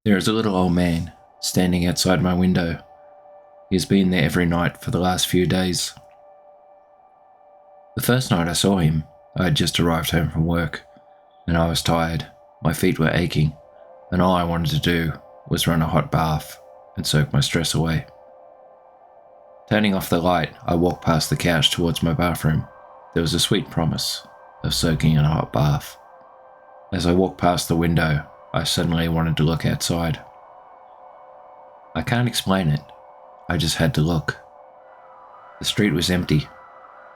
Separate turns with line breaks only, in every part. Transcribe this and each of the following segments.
There is a little old man standing outside my window. He has been there every night for the last few days. The first night I saw him, I had just arrived home from work, and I was tired, my feet were aching, and all I wanted to do was run a hot bath and soak my stress away. Turning off the light, I walked past the couch towards my bathroom. There was a sweet promise of soaking in a hot bath. As I walked past the window, I suddenly wanted to look outside. I can't explain it, I just had to look. The street was empty.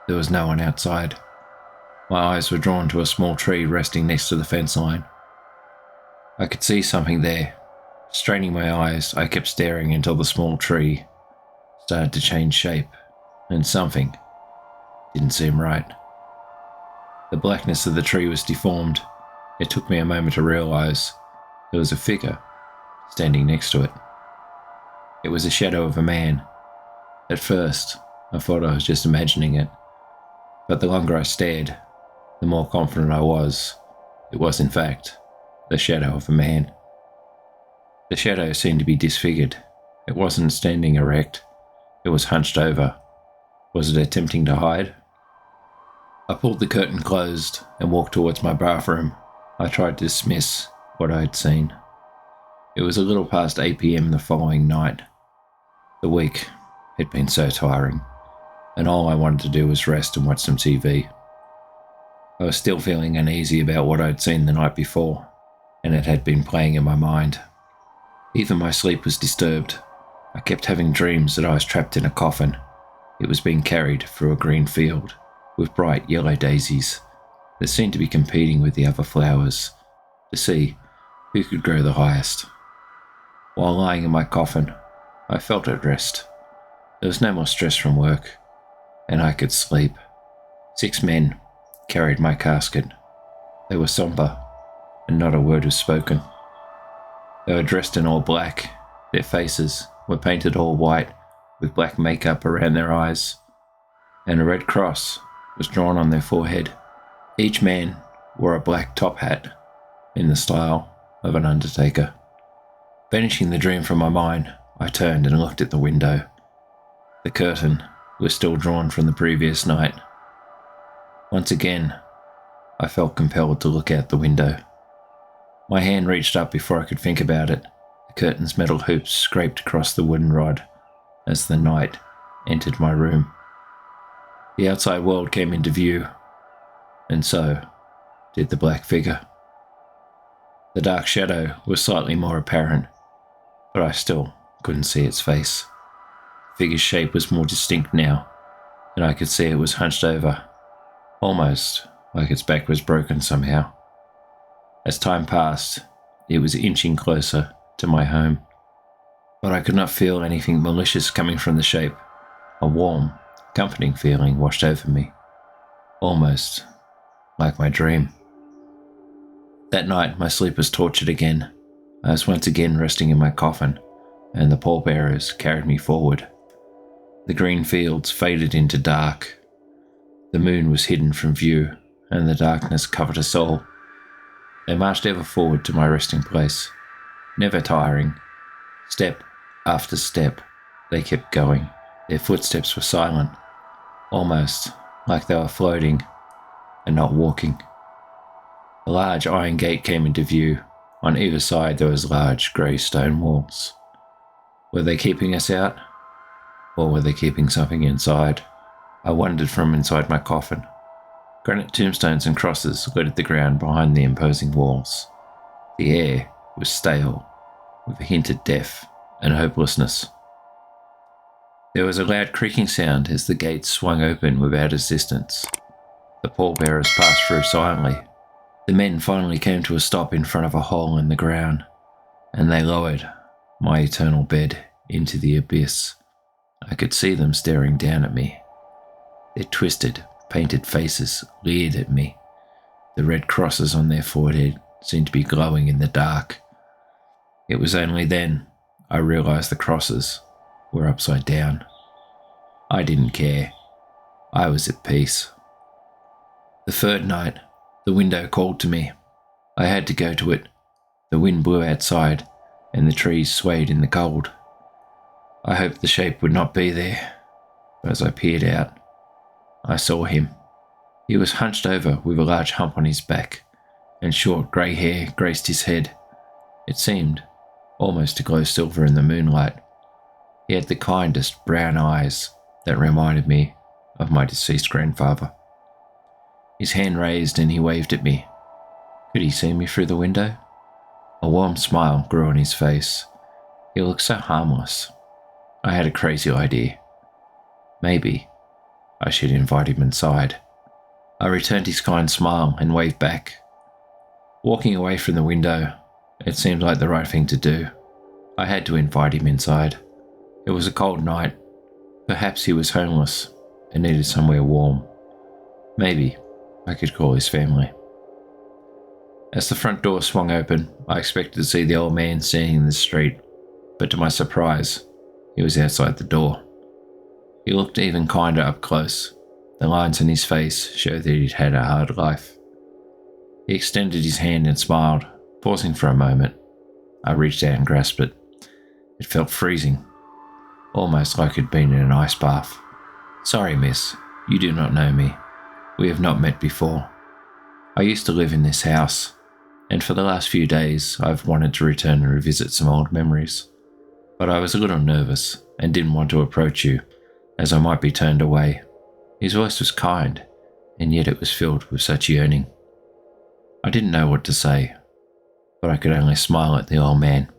There was no one outside. My eyes were drawn to a small tree resting next to the fence line. I could see something there. Straining my eyes, I kept staring until the small tree started to change shape, and something didn't seem right. The blackness of the tree was deformed. It took me a moment to realize there was a figure standing next to it. It was a shadow of a man. At first, I thought I was just imagining it, but the longer I stared, the more confident I was. It was, in fact, the shadow of a man. The shadow seemed to be disfigured. It wasn't standing erect. It was hunched over. Was it attempting to hide? I pulled the curtain closed and walked towards my bathroom. I tried to dismiss what I had seen. It was a little past 8 p.m. the following night. The week had been so tiring, and all I wanted to do was rest and watch some TV. I was still feeling uneasy about what I'd seen the night before, and it had been playing in my mind. Even my sleep was disturbed. I kept having dreams that I was trapped in a coffin. It was being carried through a green field with bright yellow daisies that seemed to be competing with the other flowers to see who could grow the highest. While lying in my coffin, I felt at rest. There was no more stress from work, and I could sleep. 6 men carried my casket. They were somber, and not a word was spoken. They were dressed in all black. Their faces were painted all white with black makeup around their eyes, and a red cross was drawn on their forehead. Each man wore a black top hat in the style of an undertaker. Banishing the dream from my mind, I turned and looked at the window. The curtain was still drawn from the previous night. Once again, I felt compelled to look out the window. My hand reached up before I could think about it. The curtain's metal hoops scraped across the wooden rod as the night entered my room. The outside world came into view, and so did the black figure. The dark shadow was slightly more apparent, but I still couldn't see its face. The figure's shape was more distinct now, and I could see it was hunched over, almost like its back was broken somehow. As time passed, it was inching closer to my home, but I could not feel anything malicious coming from the shape. A warm, comforting feeling washed over me, almost like my dream. That night, my sleep was tortured again. I was once again resting in my coffin, and the pallbearers carried me forward. The green fields faded into dark. The moon was hidden from view, and the darkness covered us all. They marched ever forward to my resting place, never tiring. Step after step, they kept going. Their footsteps were silent, almost like they were floating and not walking. A large iron gate came into view. On either side there was large grey stone walls. Were they keeping us out? Or were they keeping something inside? I wondered from inside my coffin. Granite tombstones and crosses littered the ground behind the imposing walls. The air was stale, with a hint of death and hopelessness. There was a loud creaking sound as the gates swung open without assistance. The pallbearers passed through silently. The men finally came to a stop in front of a hole in the ground, and they lowered my eternal bed into the abyss. I could see them staring down at me. Their twisted, painted faces leered at me. The red crosses on their forehead seemed to be glowing in the dark. It was only then I realized the crosses were upside down. I didn't care. I was at peace. The third night, the window called to me. I had to go to it. The wind blew outside, and the trees swayed in the cold. I hoped the shape would not be there, but as I peered out, I saw him. He was hunched over with a large hump on his back, and short grey hair graced his head. It seemed almost to glow silver in the moonlight. He had the kindest brown eyes that reminded me of my deceased grandfather. His hand raised and he waved at me. Could he see me through the window? A warm smile grew on his face. He looked so harmless. I had a crazy idea. Maybe I should invite him inside. I returned his kind smile and waved back. Walking away from the window, it seemed like the right thing to do. I had to invite him inside. It was a cold night. Perhaps he was homeless and needed somewhere warm. Maybe I could call his family. As the front door swung open, I expected to see the old man standing in the street, but to my surprise, he was outside the door. He looked even kinder up close. The lines on his face showed that he'd had a hard life. He extended his hand and smiled, pausing for a moment. I reached out and grasped it. It felt freezing, almost like I'd been in an ice bath. Sorry, miss, you do not know me. We have not met before. I used to live in this house, and for the last few days I've wanted to return and revisit some old memories. But I was a little nervous and didn't want to approach you, as I might be turned away. His voice was kind, and yet it was filled with such yearning. I didn't know what to say, but I could only smile at the old man.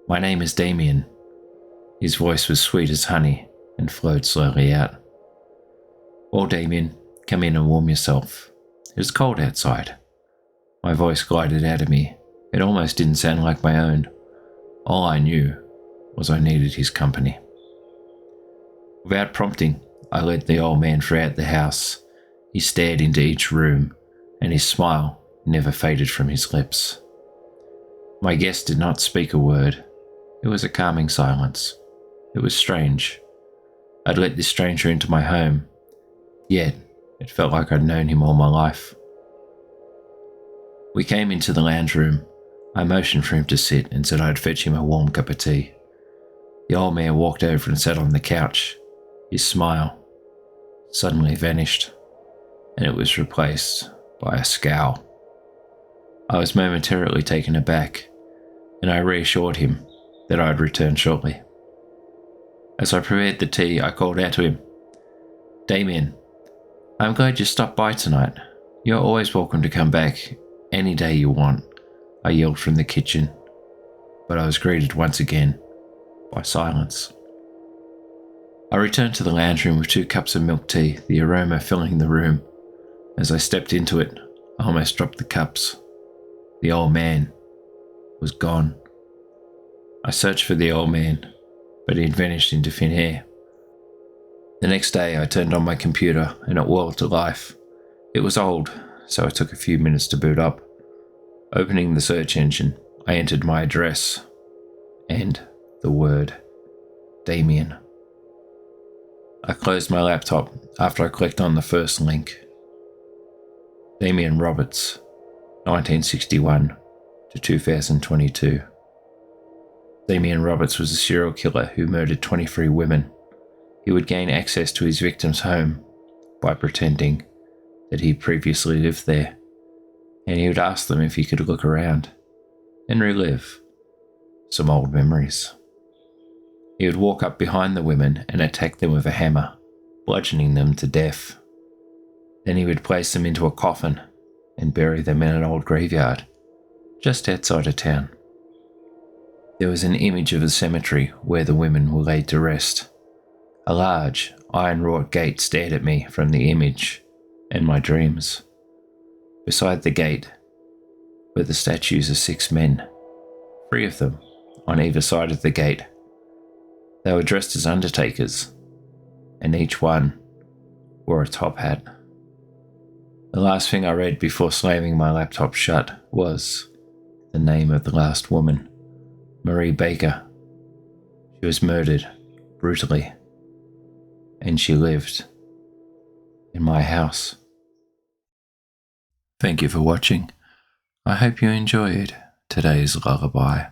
My name is Damien. His voice was sweet as honey and flowed slowly out. Well, Damien, come in and warm yourself. It is cold outside. My voice glided out of me. It almost didn't sound like my own. All I knew was I needed his company. Without prompting, I led the old man throughout the house. He stared into each room, and his smile never faded from his lips. My guest did not speak a word. It was a calming silence. It was strange. I'd let this stranger into my home, yet it felt like I'd known him all my life. We came into the lounge room. I motioned for him to sit and said I'd fetch him a warm cup of tea. The old man walked over and sat on the couch. His smile suddenly vanished, and it was replaced by a scowl. I was momentarily taken aback, and I reassured him that I'd return shortly. As I prepared the tea, I called out to him, Damien, I'm glad you stopped by tonight. You're always welcome to come back any day you want, I yelled from the kitchen, but I was greeted once again by silence. I returned to the lounge room with 2 cups of milk tea, the aroma filling the room. As I stepped into it, I almost dropped the cups. The old man was gone. I searched for the old man, but he had vanished into thin air. The next day I turned on my computer and it whirled to life. It was old, so it took a few minutes to boot up. Opening the search engine, I entered my address and the word Damien. I closed my laptop after I clicked on the first link. Damien Roberts, 1961 to 2022. Damien Roberts was a serial killer who murdered 23 women. He would gain access to his victim's home by pretending that he previously lived there, and he would ask them if he could look around and relive some old memories. He would walk up behind the women and attack them with a hammer, bludgeoning them to death. Then he would place them into a coffin and bury them in an old graveyard just outside of town. There was an image of a cemetery where the women were laid to rest. A large, iron-wrought gate stared at me from the image and my dreams. Beside the gate were the statues of 6 men, 3 of them on either side of the gate. They were dressed as undertakers, and each one wore a top hat. The last thing I read before slamming my laptop shut was the name of the last woman, Marie Baker. She was murdered brutally, and she lived in my house. Thank you for watching. I hope you enjoyed today's lullaby.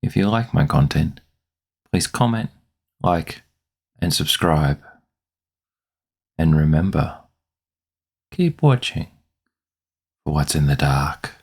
If you like my content, please comment, like, and subscribe. And remember, keep watching for what's in the dark.